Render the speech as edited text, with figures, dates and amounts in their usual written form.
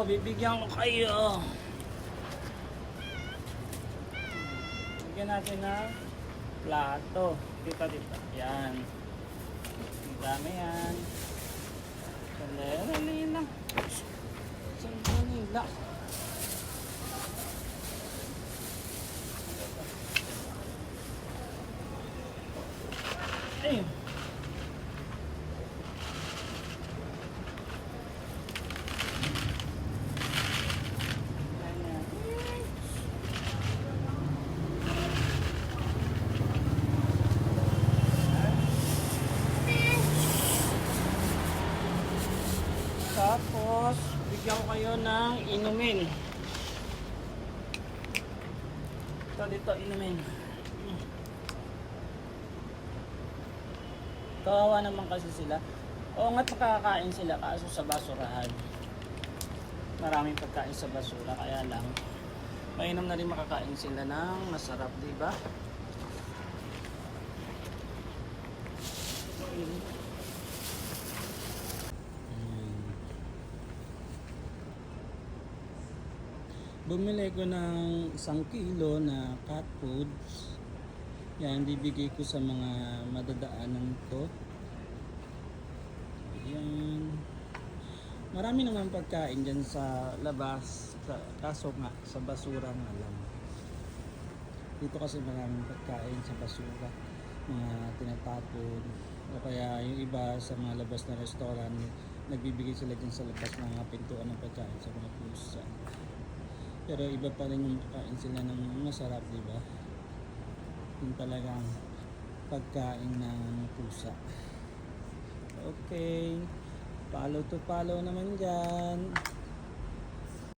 bibigyan ko kayo. Bigyan natin ng plato. Dito. Yan. Ang dami yan. Sandali lang. Sandali lang. Ayun. Tapos, bigyan ko kayo ng inumin. Ito dito, inumin. Kawawa naman kasi sila. Oo nga't makakakain sila kaso sa basurahan. Maraming pagkain sa basura, kaya lang mainam na rin makakain sila ng masarap, di ba? Bumili ko ng 1 kilo na cat foods. Yan, bibigay ko sa mga madadaanan ko. Yan. Marami naman pagkain dyan sa labas. Kaso nga, sa basura nga lang. Dito kasi maraming pagkain sa basura. Mga tinatapon. O kaya yung iba sa mga labas na restaurant, nagbibigay sila dyan sa labas ng mga pintuan ng pagkain sa mga pusa. Pero iba pa rin yung pagkain sila ng masarap, di ba? Yung talagang pagkain ng pusa. Okay. Follow to follow naman dyan.